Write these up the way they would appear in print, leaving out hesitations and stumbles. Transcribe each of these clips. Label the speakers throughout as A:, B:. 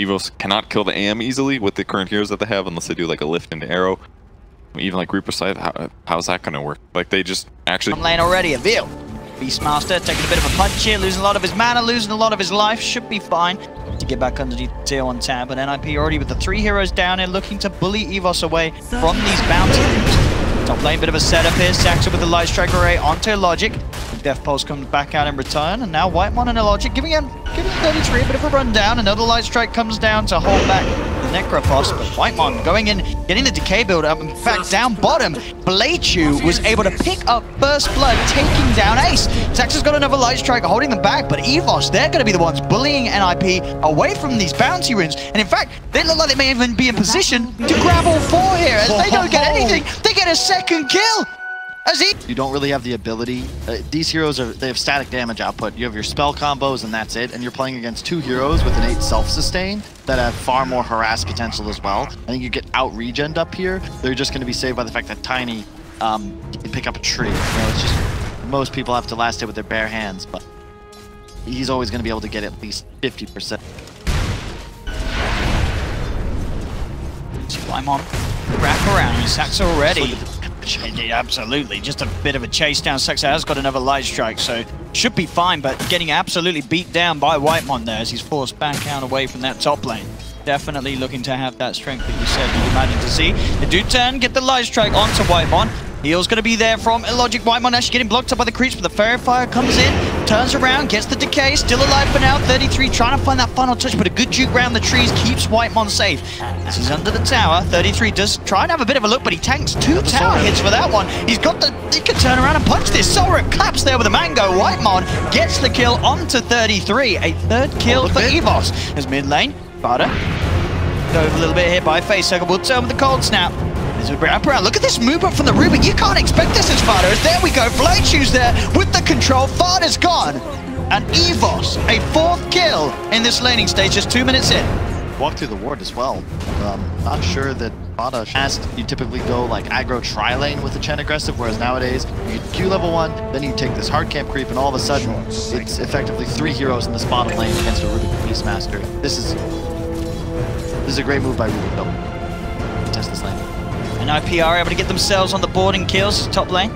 A: EVOS cannot kill the AM easily with the current heroes that they have unless they do like a lift into arrow. Even like Reaper Scythe, how's that gonna work? Like they just actually...
B: Lane already, Avil. Beastmaster taking a bit of a punch here, losing a lot of his mana, losing a lot of his life, should be fine to get back underneath the tier 1 tab. But NiP already with the 3 heroes down here looking to bully EVOS away from these bounty rooms. Top lane, bit of a setup here, Saxo with the Light Strike Array onto Logic. Death Pulse comes back out in return, and now Whitemon and Logic giving 33 a bit of a rundown. Another Light Strike comes down to hold back the Necrophos, but Whitemon going in, getting the Decay build up. In fact, down bottom, Bladechew was able to pick up First Blood, taking down Ace. Saxo's got another Light Strike holding them back, but EVOS, they're going to be the ones bullying NiP away from these bounty runes. And in fact, they look like they may even be in position to grab all 4 here. As they don't get anything, they get a second kill. You
C: don't really have the ability. These heroes they have static damage output. You have your spell combos and that's it. And you're playing against 2 heroes with an 8 self-sustain that have far more harass potential as well. I think you get out-regened up here. They're just going to be saved by the fact that Tiny can pick up a tree. You know, it's just most people have to last it with their bare hands, but he's always going to be able to get at least 50%.
B: Whitemon wrap around. Saxo already. Absolutely, just a bit of a chase down. Saxo has got another Light Strike, so should be fine, but getting absolutely beat down by Whitemon there as he's forced back out away from that top lane. Definitely looking to have that strength that you said you'd imagine to see. They do turn, get the Light Strike onto Whitemon. Heal's going to be there from Illogic. Whitemon actually getting blocked up by the creeps, but the Fairy Fire comes in, turns around, gets the Decay, still alive for now. 33 trying to find that final touch, but a good juke round the trees keeps Whitemon safe. As he's under the tower, 33 does try and have a bit of a look, but he tanks 2 tower hits for that one. He can turn around and punch this. Sora claps there with a mango. Whitemon gets the kill onto 33. A 3rd kill for EVOS. As mid lane, Vada dove a little bit here by Facehugger. Will turn with the cold snap. Wrap around. Look at this movement from the Rubik. You can't expect this as Fada. There we go. Bladechew's there with the control. Fada's gone. And EVOS, a 4th kill in this laning stage, just 2 minutes in.
C: Walk through the ward as well. Not sure that Fada has. You typically go like aggro tri-lane with the Chen aggressive, whereas nowadays you Q level 1, then you take this hard camp creep, and all of a sudden it's effectively 3 heroes in this bottom lane against a Rubik Beastmaster. This is a great move by Rubik though. Test this lane.
B: And NiP are able to get themselves on the board and kills top lane.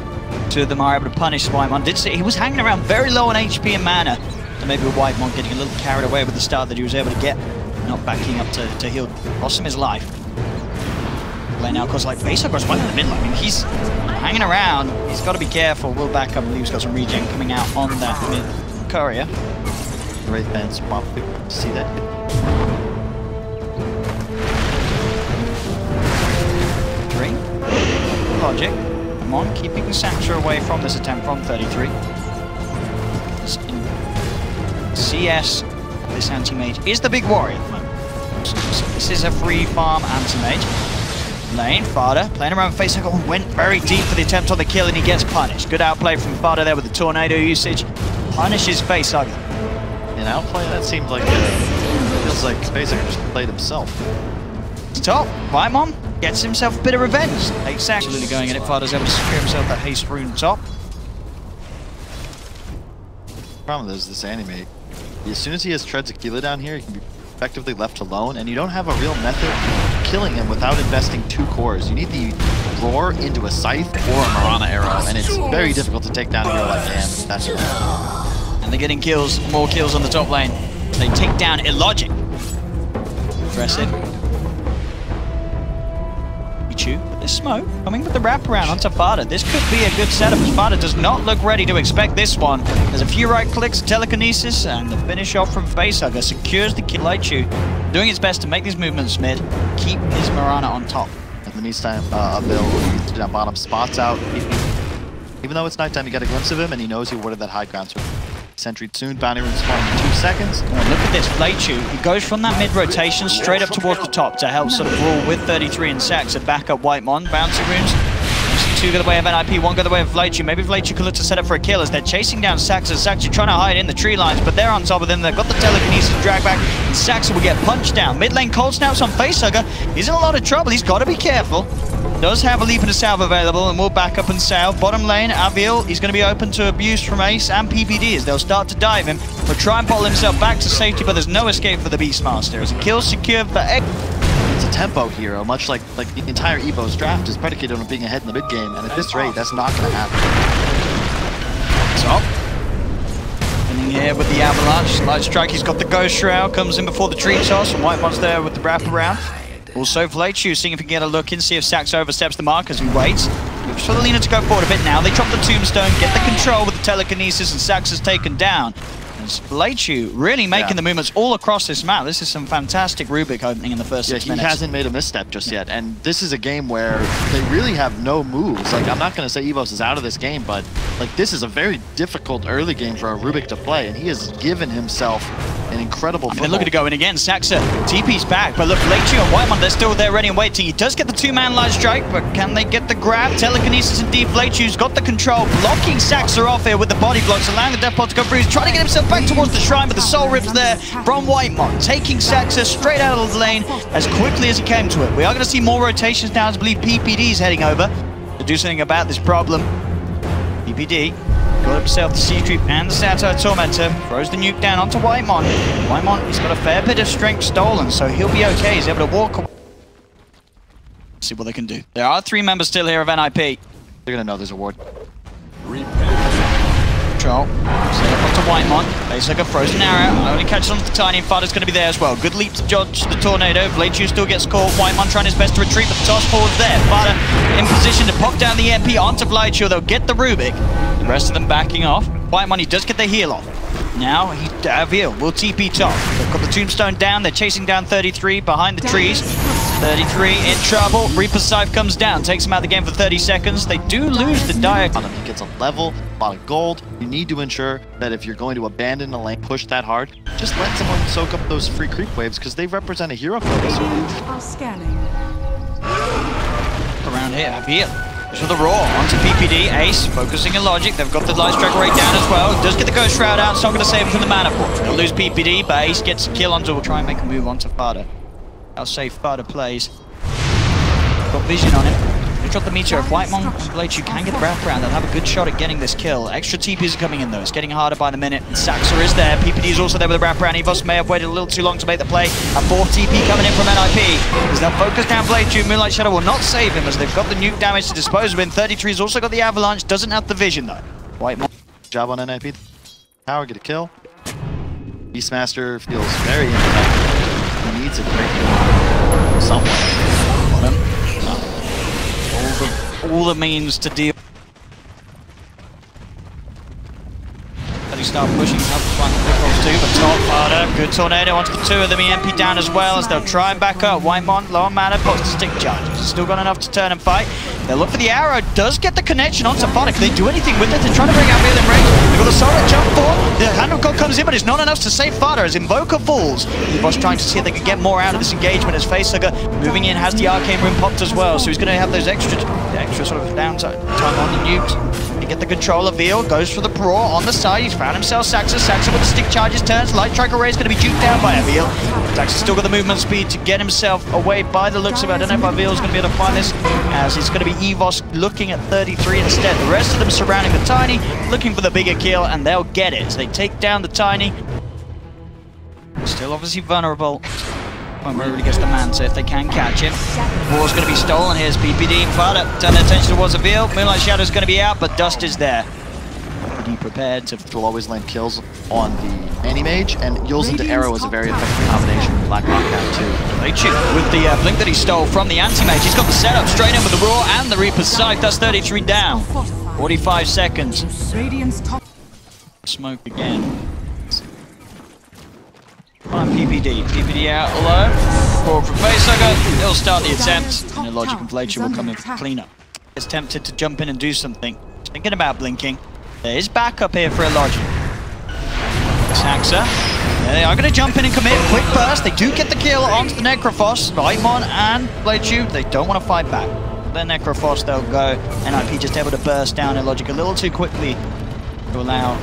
B: 2 of them are able to punish Whitemon. Did see he was hanging around very low on HP and mana. So maybe with Whitemon getting a little carried away with the start that he was able to get. Not backing up to heal. Cost him his life. Play now because like Facehugger's right in the middle. I mean, he's hanging around. He's got to be careful. Will back up and he's got some regen coming out on that mid courier.
C: Great fence. See that.
B: Logic. Come on, keeping Saxo away from this attempt from 33. CS, this anti-mage is the big warrior at the moment. So this is a free farm anti-mage. Lane, Fada, playing around with Facehugger, went very deep for the attempt on the kill and he gets punished. Good outplay from Fada there with the tornado usage. Punishes Facehugger.
C: An outplay? That seems like feels like Facehugger just played himself.
B: Top, Whitemon gets himself a bit of revenge. Ace absolutely going in it. Fada's able to secure himself that haste rune top.
C: The problem is this anime. As soon as he has Treads Aquila down here, he can be effectively left alone, and you don't have a real method of killing him without investing 2 cores. You need the Roar into a Scythe or a Marana arrow, and it's very difficult to take down a hero like him. That's it.
B: And they're getting kills, more kills on the top lane. They take down Illogic. Aggressive. But there's smoke coming with the wraparound onto Fada. This could be a good setup as Fada does not look ready to expect this one. There's a few right clicks, telekinesis, and the finish off from Facehugger secures the kill. Lightchew doing its best to make these movements mid, keep his Marana on top.
C: In the meantime, Bill down bottom spots out. Even though it's nighttime, you get a glimpse of him, and he knows he awarded that high ground. So Sentry soon, bounty room spawning in 2 seconds.
B: Oh, look at this, Lightchew. He goes from that mid-rotation straight up towards the top to help sort of rule with 33 and Sax and back up Whitemon. Bouncy runes. 2 go the way of NiP, 1 go the way of Lightchew. Maybe Lightchew could look to set up for a kill as they're chasing down Sax and Saxo trying to hide in the tree lines, but they're on top of them. They've got the telekinesis drag back, and Saxo will get punched down. Mid lane cold snaps on Facehugger. He's in a lot of trouble. He's got to be careful. does have a leap and a salve available and will back up and salve. Bottom lane, Aviel, he's going to be open to abuse from Ace and PPD as they'll start to dive him. He'll try and bottle himself back to safety, but there's no escape for the Beastmaster. As a kill secured for Ace.
C: It's a tempo hero, much like the entire EVOS draft is predicated on being ahead in the mid game, and at this rate, that's not going to happen.
B: So, in here with the Avalanche, Light Strike, he's got the Ghost Shroud, comes in before the tree toss, and Whitemon's there with the wraparound. Also, Vlachu seeing if he can get a look in, see if Sax oversteps the mark as he waits. Looks for the Lina to go forward a bit now. They drop the Tombstone, get the control with the telekinesis, and Sax is taken down. Vlachu really making the movements all across this map. This is some fantastic Rubik opening in the first 6 minutes.
C: He hasn't made a misstep just yet, and this is a game where they really have no moves. Like, I'm not going to say EVOS is out of this game, but like this is a very difficult early game for a Rubik to play, and he has given himself an incredible
B: they're looking to go in again. Saxa, TP's back, but look, Vlachu and Whitemon, they're still there ready and waiting. He does get the two-man Light Strike, but can they get the grab? Telekinesis indeed, Vlachu's got the control, blocking Saxa off here with the body blocks, allowing the Death Pot to go through. He's trying to get himself back towards the shrine, but the Soul Rip's there from Whitemon, taking Saxa straight out of the lane as quickly as he came to it. We are going to see more rotations now, as I believe PPD is heading over to do something about this problem. PPD got himself the Sea Creep and the Sato Tormentor, throws the nuke down onto Whitemon. Whitemon, he's got a fair bit of strength stolen, so he'll be okay. He's able to walk away. See what they can do. There are 3 members still here of NiP.
C: They're going to know there's a ward.
B: Control. Set up onto Whitemon. Base like a frozen arrow. Only catches onto the Tiny, and Fada's going to be there as well. Good leap to dodge the Tornado. Vlachu still gets caught. Whitemon trying his best to retreat, but the toss forward's there. Fada in position to pop down the MP onto Vlachu. They'll get the Rubik. The rest of them backing off. Whitemon, he does get the heal off. Now, Aviel will TP top. They've got the Tombstone down. They're chasing down 33 behind the trees. 33 in trouble. Reaper's Scythe comes down, takes him out of the game for 30 seconds. They do lose the diagonal.
C: He gets a level, a lot of gold. You need to ensure that if you're going to abandon a lane, push that hard, just let someone soak up those free creep waves because they represent a hero focus.
B: Around here, Aviel. For the Raw, onto PPD, Ace, focusing in logic. They've got the Light Strike right down as well. Does get the Ghost Shroud out, it's not going to save him from the mana port. They'll lose PPD, but Ace gets a kill onto, will try and make a move onto Fada. How safe Fada plays. Got vision on him. They drop the meteor. If Whitemon and Vlachu can get the wraparound, they'll have a good shot at getting this kill. Extra TPs are coming in though. It's getting harder by the minute. And Saxa is there. PPD is also there with the wraparound. EVOS may have waited a little too long to make the play. A 4th TP coming in from NiP. As they'll focus down Vlachu. Moonlight Shadow will not save him as they've got the nuke damage to dispose of him. 33's also got the Avalanche. Doesn't have the vision though. Whitemon.
C: Job on NiP. Power, get a kill. Beastmaster feels very ineffective. He needs a great kill. Someone.
B: All the means to deal. But he start pushing up front too, but top Fada, good Tornado onto the 2 of them, EMP down as well as they'll try and back up. Whitemon, low on mana, pops the stick charges. Still got enough to turn and fight. They'll look for the arrow, does get the connection onto Fada. Can they do anything with it? They're trying to bring out Aviel in range. They've got the Solar jump forward. The Hand of God comes in, but it's not enough to save Fada as Invoker falls. EVOS trying to see if they can get more out of this engagement as Facehugger moving in, has the Arcane Rune popped as well, so he's going to have those extra sort of downtime on the nukes. They get the control of Aviel, goes for the Brawl on the side. He's found himself Saxa. Saxa with the stick charges turns. Light Strike Array is going to be juked down by Aviel. Saxa's still got the movement speed to get himself away by the looks of it. I don't know if Aviel's going to be able to find this, as it's going to be EVOS looking at 33 instead. The rest of them surrounding the Tiny, looking for the bigger kill, and they'll get it. So they take down the Tiny. Still obviously vulnerable. When really gets the Manta if they can catch him. War's going to be stolen. Here's PPD and Fada. Turn their attention towards Aviel. Moonlight Shadow's going to be out, but Dust is there. Be prepared to.
C: Will always land kills on the Anti-Mage, and Yules into Arrow is a very effective combination with Black Lockdown too.
B: With the blink that he stole from the Anti-Mage, he's got the setup straight in with the Raw and the Reaper's Scythe. That's 33 down. 45 seconds. Smoke again. On PPD. PPD out alone. Forward from Facehugger. He'll start the attempt. And the Logic and Vlachu will come in for cleanup. Is tempted to jump in and do something. Thinking about blinking. There is backup here for a Logic. Saxa. They are going to jump in and commit. Quick burst. They do get the kill onto the Necrophos. Whitemon and Vlachu. They don't want to fight back. Their Necrophos, they'll go. NiP just able to burst down in Logic a little too quickly to allow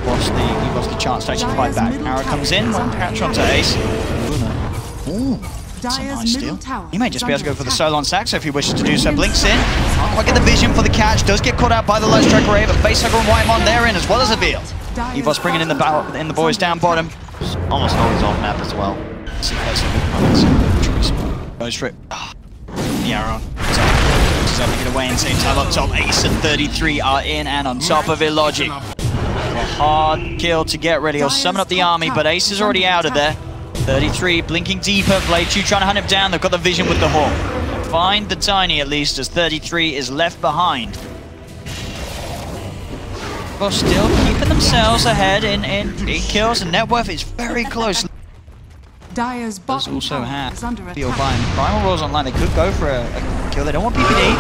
B: EVOS the chance to actually fight back. Arrow comes in, one catch onto Ace. Ooh. That's a nice steal. He may just be able to go for the solo on Saxo if he wishes to do so. Blinks in. Can't quite get the vision for the catch. Does get caught out by the Light Strike Array, but Facehugger and Whitemon there in as well as Avil. EVOS bringing in the boys down bottom.
C: Almost always off map as well.
B: See Facehugger goes for it. The arrow. He's able to get away and same time up top. Ace and 33 are in, and on top of it, Logic. A hard kill to get ready. He'll summon up the army, but Ace is already out of there. 33 blinking deeper. Blade2 trying to hunt him down. They've got the vision with the Hawk. Find the Tiny at least, as 33 is left behind. Well, still keeping themselves ahead in kills, and net worth is very close.
D: Dyer's
B: does also have feel buying Primal Rolls online. They could go for a kill. They don't want PPD.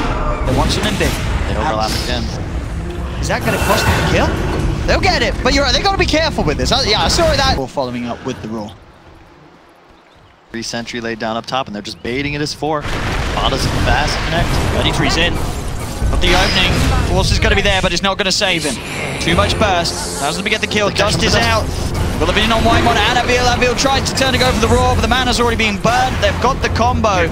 B: They want something big.
C: They overlap again.
B: Is that going to cost them a kill? They'll get it, but you're right. They got to be careful with this. Yeah, I saw that. Following up with the Raw.
C: 3 sentry laid down up top, and they're just baiting it as 4. Bada's fast connect.
B: 33's in. But the opening, Force is going to be there, but it's not going to save him. Too much burst. Doesn't get the kill. Dust is out. Got the vision on Whitemon and Avil. Avil tries to turn to go for the Raw, but the mana's already being burned. They've got the combo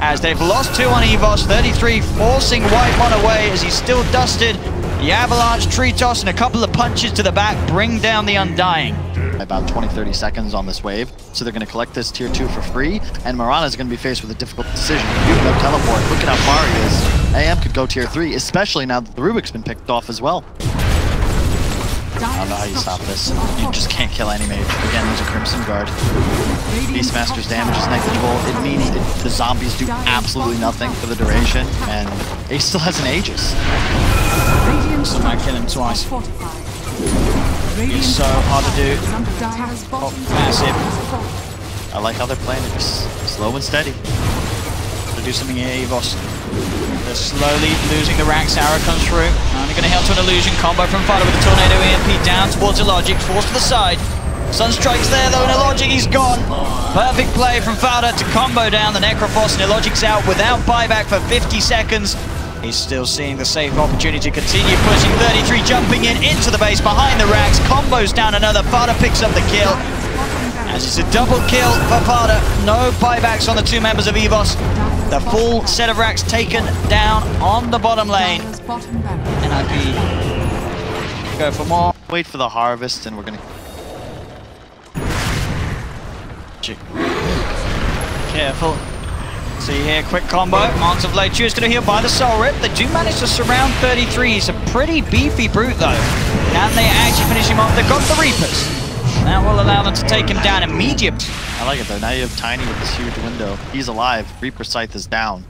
B: as they've lost 2 on EVOS. 33 forcing Whitemon away as he's still dusted. The Avalanche, tree toss, and a couple of punches to the back bring down the Undying.
C: About 20-30 seconds on this wave, so they're going to collect this tier 2 for free, and Mirana is going to be faced with a difficult decision. You can go teleport. Look at how far he is. AM could go tier 3, especially now that the Rubik's been picked off as well. I don't know how you stop this. You just can't kill any mage. Again, there's a Crimson Guard. Beastmaster's damage is negligible. It means the zombies do absolutely nothing for the duration, and Ace still has an Aegis.
B: So might kill him twice. It's so hard to do. Oh, massive.
C: I like how they're playing it, just slow and steady.
B: To do something here, EVOS. They're slowly losing the racks. Arrow comes through. And they're going to help to an illusion. Combo from Fada with the Tornado EMP down towards Illogic. Forced to the side. Sunstrike's there though, and Illogic, he's gone. Perfect play from Fada to combo down the Necrophos, and Illogic's out without buyback for 50 seconds. He's still seeing the safe opportunity to continue pushing. 33 jumping into the base behind the racks. Combos down another. Fada picks up the kill. As it's a double kill for Fada. No buybacks on the 2 members of EVOS. The full set of racks taken down on the bottom lane. NiP go for more.
C: Wait for the harvest, and we're going to...
B: Careful. See here, quick combo. Mons of Blade2 is going to heal by the Soul Rip. They do manage to surround 33. He's a pretty beefy brute though. Can they actually finish him off? They've got the Reapers. That will allow them to take him down immediately.
C: I like it though. Now you have Tiny with this huge window. He's alive. Reaper Scythe is down.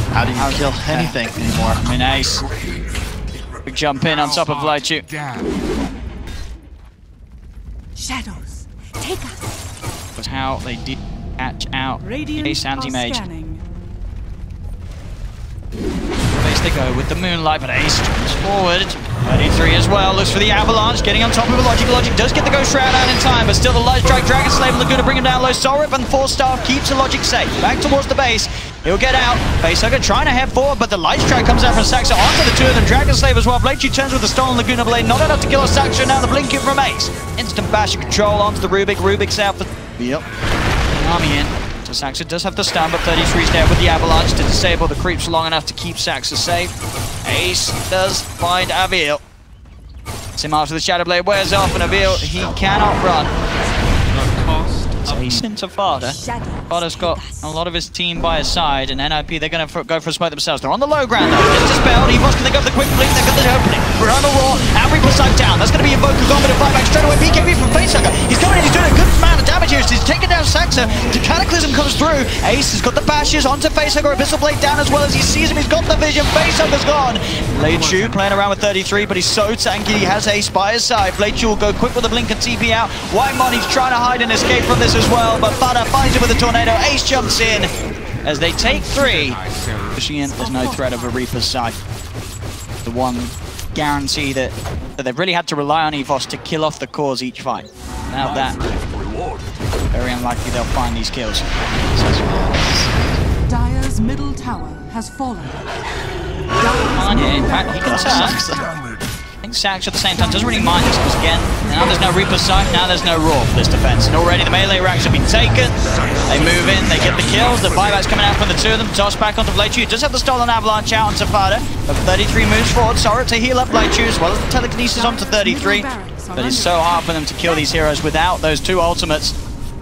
C: How do you kill anything anymore?
B: I mean, Ace. Big jump in on top of Blade2.
D: Shadows, take us.
B: Was how they did catch out Ace anti-mage. Base they go with the Moonlight, but Ace jumps forward. 33 as well, looks for the Avalanche, getting on top of Illogic. Illogic does get the Ghost Shroud out in time, but still the Light Strike, Dragon Slave, and Laguna bring him down low. Soul Rip and 4-star keeps Illogic safe. Back towards the base, he'll get out. Facehugger trying to head forward, but the Light Strike comes out from Saxo onto the 2 of them. Dragon Slave as well. Blade2 turns with the stolen Laguna Blade, not enough to kill a Saxo. Now the blinking from Ace. Instant bash of control onto the Rubik. Rubik's out for... Yep. Army in. So Saxo does have the stun, but 33's there with the Avalanche to disable the creeps long enough to keep Saxo safe. Ace does find Avil. It's him after the Shadow Blade wears off, and Avil, he cannot run. So he's into Fada. Fada's got a lot of his team by his side, and NiP, they're going to go for a smoke themselves. They're on the low ground though. It's dispelled. EVOS can they go for the quick blink? They've got the opening. Primal Roar, and Reaper Scythe down. That's going to be Invoker gone with a buyback straight away. BKB from Facehugger. He's coming in, he's doing a good amount of damage here. He's taking down Saxo. The Cataclysm comes through. Ace has got the bashes onto Facehugger. Abyssal Blade down as well as he sees him. He's got the vision. Facehugger's gone. Blade2 playing around with 33, but he's so tanky. He has Ace by his side. Blade2 will go quick with the blink and TP out. Whitemon, he's trying to hide and escape from this as well, but Fada finds him with a Tornado. Ace jumps in as they take 3. Pushing in, there's no threat of a Reaper's Scythe. The one guarantee that they've really had to rely on EVOS to kill off the cores each fight. Without that, very unlikely they'll find these kills.
D: Dyer's middle tower has fallen.
B: On here, in fact, he can turn. think Sax at the same time doesn't really mind this because again, now there's no Reaper's Sight, now there's no Roar for this defense. And already the melee racks have been taken. They move in, they get the kills, the buybacks coming out from the two of them. Toss back onto Blightchew. Does have the stolen avalanche out onto Fada. But 33 moves forward. Sora to heal up Blightchew as well as the telekinesis onto 33. But it's so hard for them to kill these heroes without those two ultimates.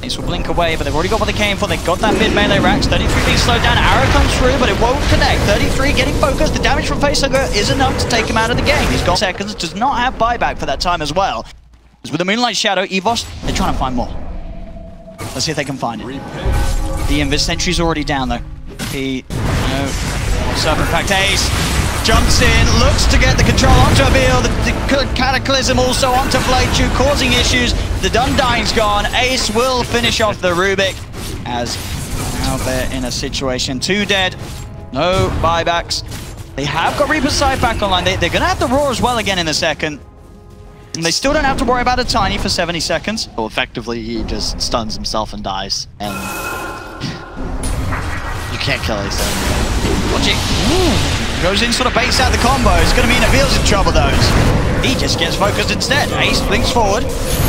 B: Ace will blink away, but they've already got what they came for. They've got that mid melee racks. 33 being slowed down. Arrow comes through, but it won't connect. 33 getting focused. The damage from Facehugger is enough to take him out of the game. He's got seconds. Does not have buyback for that time as well. With the Moonlight Shadow, EVOS, they're trying to find more. Let's see if they can find it. The Invis Sentry's already down though. Serpent Pact Ace jumps in, looks to get the control onto Avil. The Cataclysm also onto Blightchew, causing issues. The Dundyne's gone. Ace will finish off the Rubik as now they're in a situation. 2 dead, no buybacks. They have got Reaper's Sight back online. They're going to have the Roar as well again in a second. And they still don't have to worry about a Tiny for 70 seconds.
C: So effectively, he just stuns himself and dies. And you can't kill Ace.
B: Logic goes in, sort of baits out the combo. It's going to mean Avil's in trouble though. He just gets focused instead. Ace blinks forward.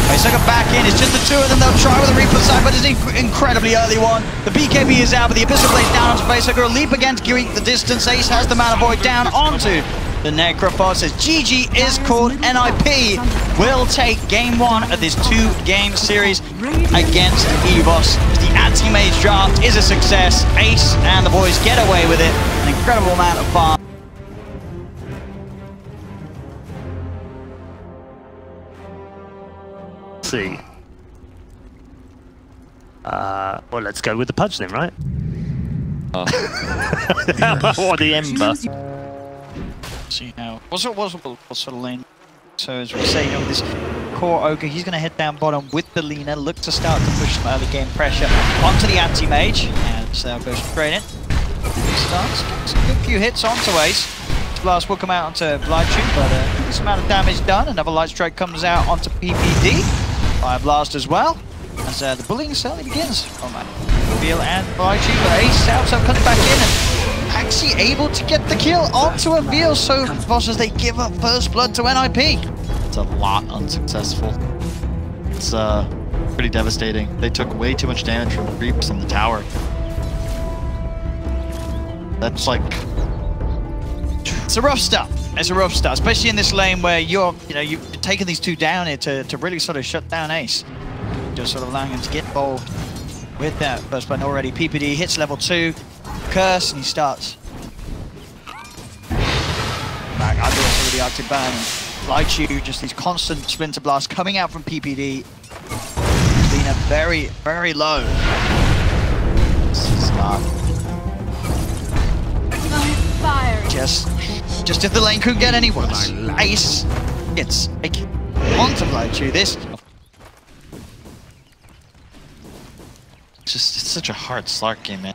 B: Facehugger back in. It's just the two of them. They'll try with the Reaper Sight, but it's an incredibly early one. The BKB is out, but the Abyssal Blade's down onto Facehugger. A leap again to keep the distance. Ace has the Mana Void down onto the Necrophos as GG is called. NiP will take game 1 of this 2-game series against EVOS. The anti-mage draft is a success. Ace and the boys get away with it. An incredible amount of fun.
E: See. Well, let's go with the Pudge then, right? Or the Ember.
B: See now. What sort of lane? So as we say, you know, this core Ogre, he's going to head down bottom with the Lina, look to start to push some early game pressure onto the anti-mage, and so goes straight in. Starts getting a good few hits onto Ace. Blast will come out onto Blightchew, but this amount of damage done. Another Light Strike comes out onto PPD. Fire Blast as well. As the bullying certainly begins on Avil and Blightchew, but Ace also comes back in and actually able to get the kill onto Avil, so EVOS as they give up first blood to NiP.
C: It's a lot unsuccessful. It's pretty devastating. They took way too much damage from creeps on the tower. That's like...
B: It's a rough start. It's a rough start, especially in this lane where you're taking these two down here to really sort of shut down Ace. Just sort of allowing him to get involved with that first blood already. PPD hits level 2, Curse, and he starts back under the Arctic Ban. Blightchew, just these constant splinter blasts coming out from PPD. Lina very, very low.
C: This is not...
B: Just if the lane couldn't get any worse. Ace gets onto Blightchew. This
C: it's such a hard Slark game, man.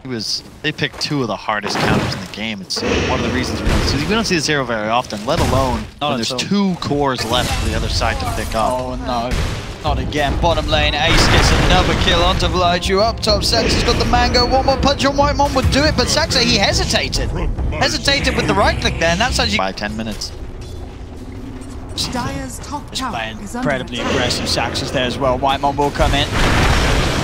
C: They picked 2 of the hardest counters in the game. It's one of the reasons we don't see this hero very often, let alone when there's 2 cores left for the other side to pick up.
B: Oh no, not again. Bottom lane, Ace gets another kill onto Blightchew. Up top, Saxa's got the mango. One more punch on Whitemon would do it, but Saxa, he hesitated. Hesitated with the right click there, and that's how you...
C: By 10 minutes.
D: Dire's top tower is
B: incredibly aggressive. Saxa's there as well. Whitemon will come in.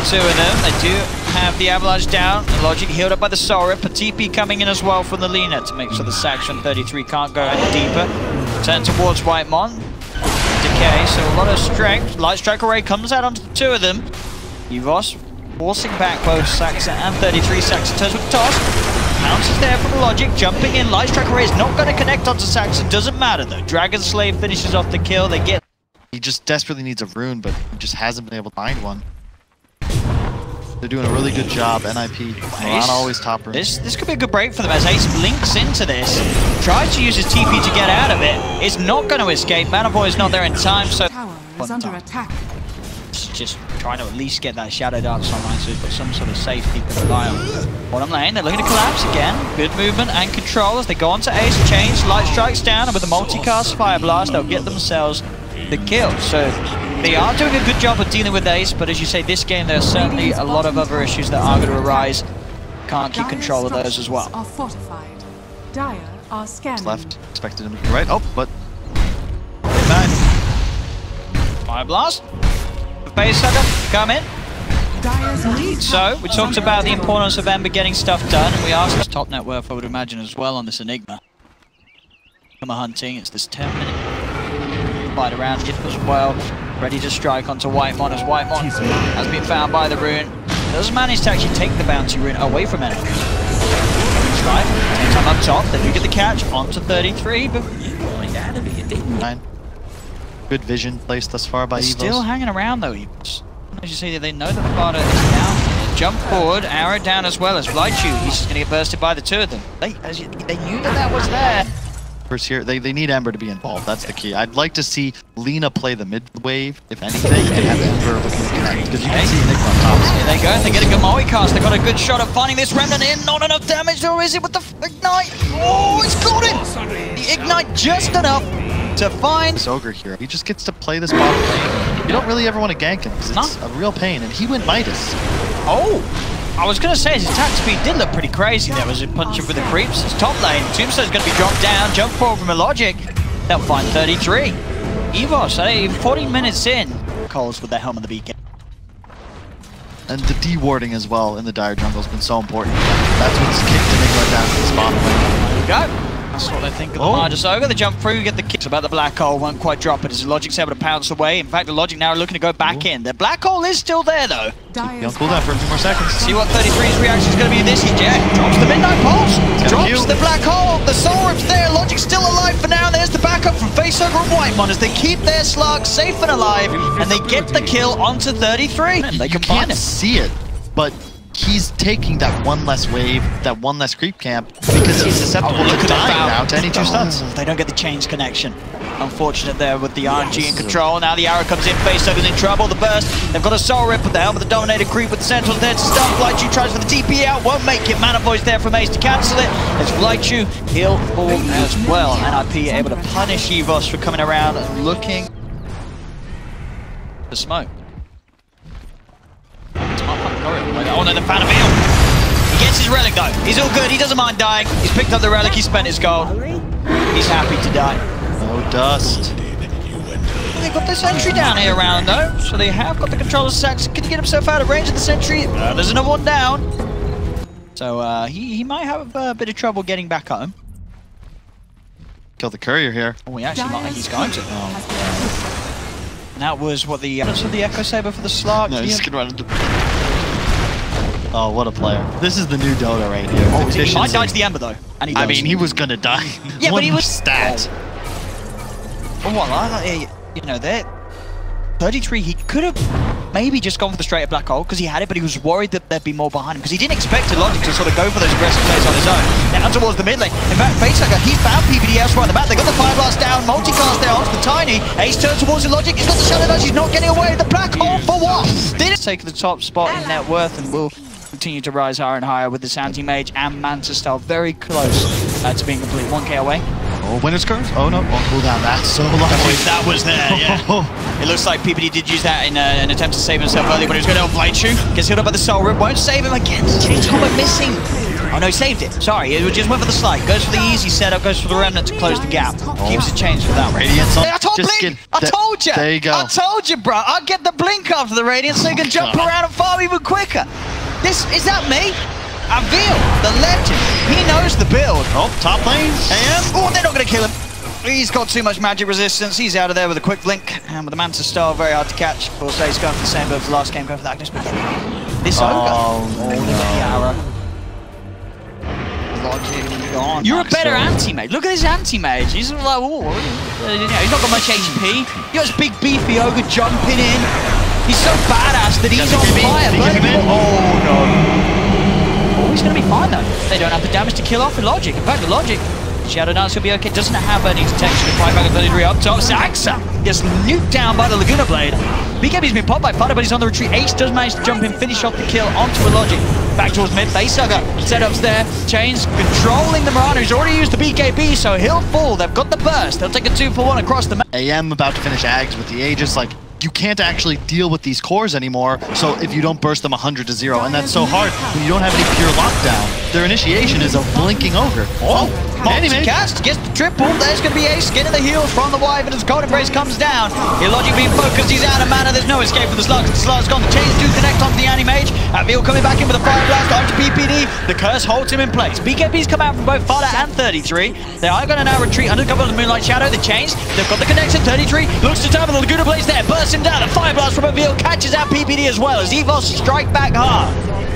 B: 2 of them. They do have the avalanche down. The Logic healed up by the Sora. TP coming in as well from the Lina to make sure the Saxon 33 can't go any deeper. Turn towards Whitemon. Decay, so a lot of strength. Light Strike Array comes out onto the 2 of them. EVOS forcing back both Saxa and 33. Saxa turns with the toss. Bounces there from the Logic, jumping in. Light Strike Array is not going to connect onto Saxa. Doesn't matter though. Dragon Slave finishes off the kill. They get...
C: He just desperately needs a rune, but he just hasn't been able to find one. They're doing a really good job. NiP not always top room.
B: This could be a good break for them as Ace blinks into this. Tries to use his TP to get out of it. It's not going to escape. Mana Void is not there in time, so...
D: tower is under attack.
B: Just trying to at least get that Shadow Dance online so he's got some sort of safety to rely on. Bottom lane, they're looking to collapse again. Good movement and control as they go onto Ace. Change, Light Strikes down, and with the multicast Fire Blast, they'll get themselves the kill. So they are doing a good job of dealing with Ace, but as you say, this game there are certainly a lot of other issues that are going to arise. Can't keep control of those as well.
D: Are fortified. Dire are scanning.
C: Left, expected him to be right. Oh, but
B: Fire blast. The face sucker, come in.
D: Dyer's lead.
B: So, we talked about the importance of Ember getting stuff done, and we asked his top net worth, I would imagine, as well on this Enigma. Come hunting, it's this 10-minute fight around it as well. Ready to strike onto Whitemon as Whitemon has been found by the rune. Does manage to actually take the bounty rune away from enemies. Strike, takes time up top, they do get the catch onto 33, but...
C: Good vision placed thus far by EVOS.
B: Still hanging around though, EVOS. As you see, they know that Fada is down. Jump forward, arrow down as well as Flychu. He's just going to get bursted by the two of them. They knew that was there.
C: First here, they need Ember to be involved. That's the key. I'd like to see Lina play the mid wave, if anything, and have Ember looking to connect. Because you can see Enigma on top.
B: Here they go. They get a Gamoi cast. They got a good shot at finding this Remnant in. Not enough damage, or is it with the Ignite? Oh, it's got it! The Ignite just enough to find
C: this Ogre here. He just gets to play this bottom lane. You don't really ever want to gank him because it's a real pain, and he went Midas.
B: Oh! I was going to say, his attack speed did look pretty crazy there. Was it punching for the creeps? His top lane, Tombstone's going to be dropped down, jump forward from a Logic. They'll find 33. EVOS, 40 minutes in. Coles with their helm of the beacon.
C: And the D-warding as well in the Dire jungle has been so important. That's what's kicked Enigma down to this bottom lane.
B: There we go. That's what they think of the largest ogre. They jump through, get the kicks about the black hole, won't quite drop it as the Logic's able to pounce away. In fact, the Logic now are looking to go back in. The black hole is still there though.
C: Be on cooldown for a few more seconds.
B: See what 33's reaction is going to be. This is Jet. Drops the Midnight Pulse. Drops the black hole. The Soul Rip's there. Logic's still alive for now. There's the backup from Faceogre and Whitemon as they keep their slug safe and alive. And they get the kill onto 33. And they can find him.
C: See it, but he's taking that one less wave, that one less creep camp, because he's susceptible to dying now to any two stuns.
B: They don't get the chains connection. Unfortunate there with the RNG in control. Now the arrow comes in, Faceogre's in trouble. The burst, they've got a Soul Rip with the helm of the Dominated creep with the Sentinels there to stun. Flychu tries for the TP out, won't make it. Mana Voice there from Ace to cancel it. As Flychu, he'll fall as well. NiP able to punish EVOS for coming around and looking for smoke. Oh no, the fan of He gets his relic though. He's all good. He doesn't mind dying. He's picked up the relic. He spent his gold. He's happy to die.
C: No dust.
B: They've got the sentry down here around though, so they have got the controller Sax. Can he get himself out of range of the sentry? There's another one down. So he might have a bit of trouble getting back home.
C: Kill the courier here.
B: Oh, he actually might. He's going to. And that was what the Echo Saber for the Slark.
C: No, he's gonna run into. Oh, what a player. This is the new Dota right here.
B: Oh, he might die to the Ember though. And he does.
C: I mean, he was gonna die.
B: Yeah, but he was
C: stat.
B: Oh, well, you know, that 33, he could have maybe just gone for the straight up black hole because he had it, but he was worried that there'd be more behind him because he didn't expect Logic to sort of go for those aggressive plays on his own. Now towards the mid lane. In fact, Faceogre, he found PPD elsewhere on the map. They got the Fire Blast down, multicast there onto the Tiny. Ace turns towards the Logic. He's got the Shadow Dodge. He's not getting away. The black hole for what? Didn't take the top spot in net worth and will continue to rise higher and higher with this Anti-Mage and Manta Style very close to being complete. 1k away.
C: Oh, winner's curse? Oh no, on cooldown. That's so lucky.
B: That was there, yeah. It looks like PPD did use that in an attempt to save himself early when he was going to Flychu. Gets healed up by the Soul Rip, won't save him again. Change combat missing. Oh no, he saved it. Sorry, it just went for the slide. Goes for the easy setup, goes for the Remnant to close the gap. Keeps it changed for that one.
C: Radiance on.
B: I told Blink! I told you!
C: There you go.
B: I told you, bro. I'll get the Blink after the Radiance so you can jump around and farm even quicker. Is that me? Avil, the legend. He knows the build.
C: Oh, top lane.
B: Oh, they're not going to kill him. He's got too much magic resistance. He's out of there with a quick blink. And with the Manta Star, very hard to catch. Of course, he's going for the same build as the last game, going for the Agnes. But this Ogre. Oh, you're a better anti-mage. Look at his anti-mage. He's like, oh, he's not got much HP. He got his big beefy Ogre jumping in. He's so badass that he's on fire. Oh, no. Oh, he's going to be fine, though. They don't have the damage to kill off the Logic. In fact, the Logic, Shadow Dance will be okay. Doesn't have any detection to fight back at 33 up top. Saxa gets nuked down by the Laguna Blade. BKB's been popped by Fada, but he's on the retreat. Ace does manage to jump in, finish off the kill onto a Logic. Back towards mid. Faceogre setups there. Chains controlling the Mirana, who's already used the BKB, so he'll fall. They've got the burst. They'll take a 2-for-1 across the map.
C: AM about to finish Ags with the Aegis, like, you can't actually deal with these cores anymore, so if you don't burst them 100 to 0, and that's so hard when you don't have any pure lockdown. Their initiation is a blinking ogre. Oh,
B: multicast gets the triple. There's going to be Ace getting the heals from the Wyvern as Cold Embrace comes down. Illogic being focused, he's out of mana. There's no escape for the Slug. The Slug's gone. The chains do connect onto the Anti-Mage. Avil coming back in with a Fire Blast onto PPD. The curse holds him in place. BKB's come out from both Fada and 33. They are going to now retreat under cover of the Moonlight Shadow. The chains, they've got the connection. 33 looks to turn, but the Laguna Blaze there. Bursts him down. A Fire Blast from Avil catches out PPD as well as EVOS strike back hard.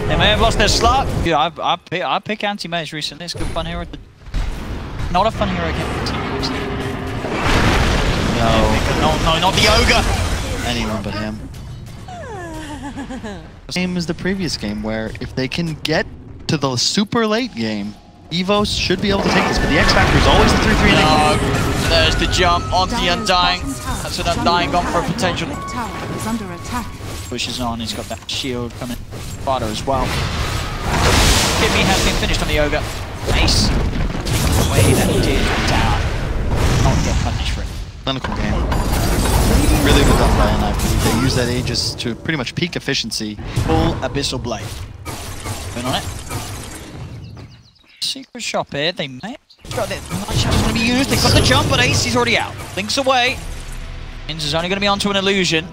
B: They may have lost their slot. Yeah, I pick Anti-Mage recently. It's a good fun hero. Not a fun hero against team. No, not the Ogre.
C: Anyone but him. Same as the previous game, where if they can get to the super late game, EVOS should be able to take this, but the X Factor is always the 3-3
B: no, there's the jump onto the Undying. That's an Undying gone for a potential. Pushes on, he's got that shield coming. Fada as well. Kimmy has been finished on the Ogre. Ace. The way that he did down. Not get punished for it.
C: Clinical game. Really well done by NiP. They use that Aegis to pretty much peak efficiency.
B: Full Abyssal Blade. Going on it. Secret shop here. They may have got it. Shot's going to be used. They've got the jump, but Ace is already out. Links away. Inz is only going to be onto an illusion.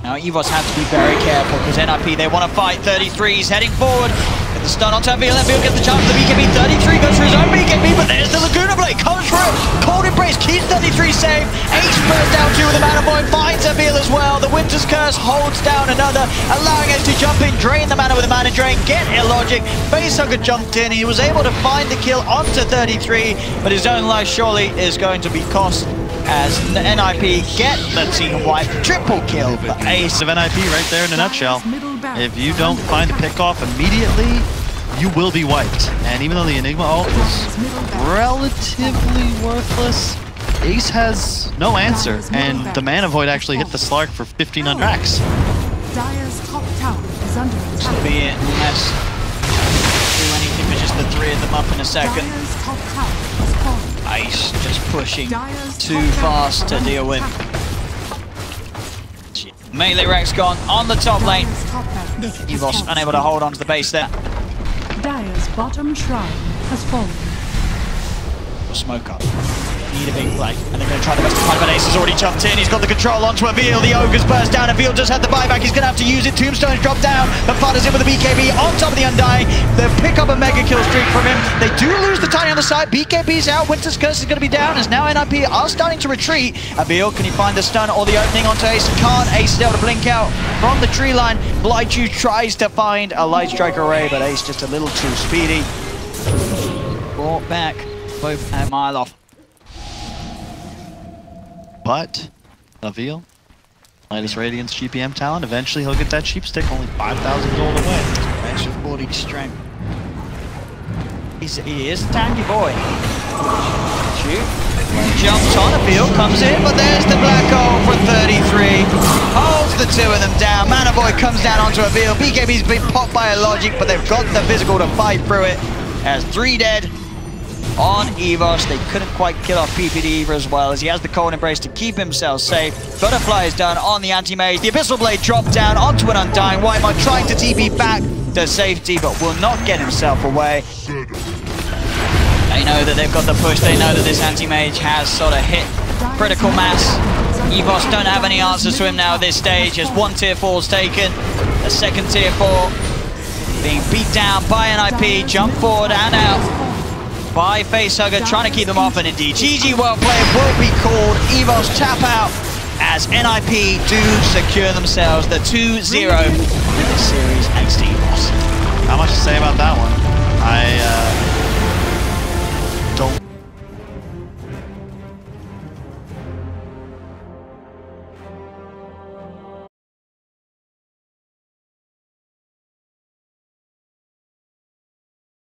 B: Now EVOS have to be very careful because NiP, they want to fight. 33 is heading forward. Get the stun onto Avil. Avil gets the chance. The BKB. 33 goes for his own BKB, but there's the Laguna Blade. Comes through. Cold Embrace keeps 33 safe. Ace bursts down 2 with the Mana Void. Finds Avil as well. The Winter's Curse holds down another, allowing Ace to jump in, drain the mana with a Mana Drain, get Illogic. Facehugger jumped in. He was able to find the kill onto 33, but his own life surely is going to be cost as NiP get the team wipe. Triple kill for Ace.
C: Of NiP right there in a nutshell. If you don't find a pick-off immediately, you will be wiped. And even though the Enigma ult was relatively worthless, Ace has no answer. And the Mana Void actually hit the Slark for 1500 racks.
D: Dire's top tower is under attack.
B: Be it unless do anything with just the 3 of them up in a second.
D: Dire's top tower is falling.
B: Ace just pushing too fast to deal with. Melee Rex gone on the top lane. EVOS unable to hold on to the base there.
D: Dire's bottom shrine has fallen.
B: Smoke up. Need a big play. And they're going to try the best to find, but Ace has already jumped in. He's got the control onto Avil. The Ogre's burst down. Avil just had the buyback. He's going to have to use it. Tombstone's dropped down. But Fada's in with the BKB on top of the Undying. They pick up a mega kill streak from him. They do lose the Tiny on the side. BKB's out. Winter's Curse is going to be down as now NiP are starting to retreat. Avil, can he find the stun or the opening onto Ace? Can't. Ace is able to blink out from the tree line. Blightju tries to find a Light Strike array, but Ace just a little too speedy. Brought back both a mile off.
C: But Avil, Midas Radiance GPM talent, eventually he'll get that cheap stick, only 5,000 gold away.
B: Extra 40 strength. He is a tanky boy. Shoot. Jumps on, Avil comes in, but there's the black hole for 33. Holds the 2 of them down. Mana Void comes down onto Avil. BKB's been popped by a Logic, but they've got the physical to fight through it. As 3 dead. On EVOS, they couldn't quite kill off PPD either as well, as he has the Cold Embrace to keep himself safe. Butterfly is done on the Anti-Mage. The Abyssal Blade dropped down onto an Undying. Whitemon trying to TP back to safety, but will not get himself away. They know that they've got the push. They know that this Anti-Mage has sort of hit critical mass. EVOS don't have any answers to him now at this stage, as 1 tier 4 is taken. A second tier 4 being beat down by NiP. Jump forward and out by Facehugger, trying to keep them off, and indeed GG well played will be called. EVOS tap out as NiP do secure themselves the 2-0 in this series against EVOS.
C: Not much to say about that one.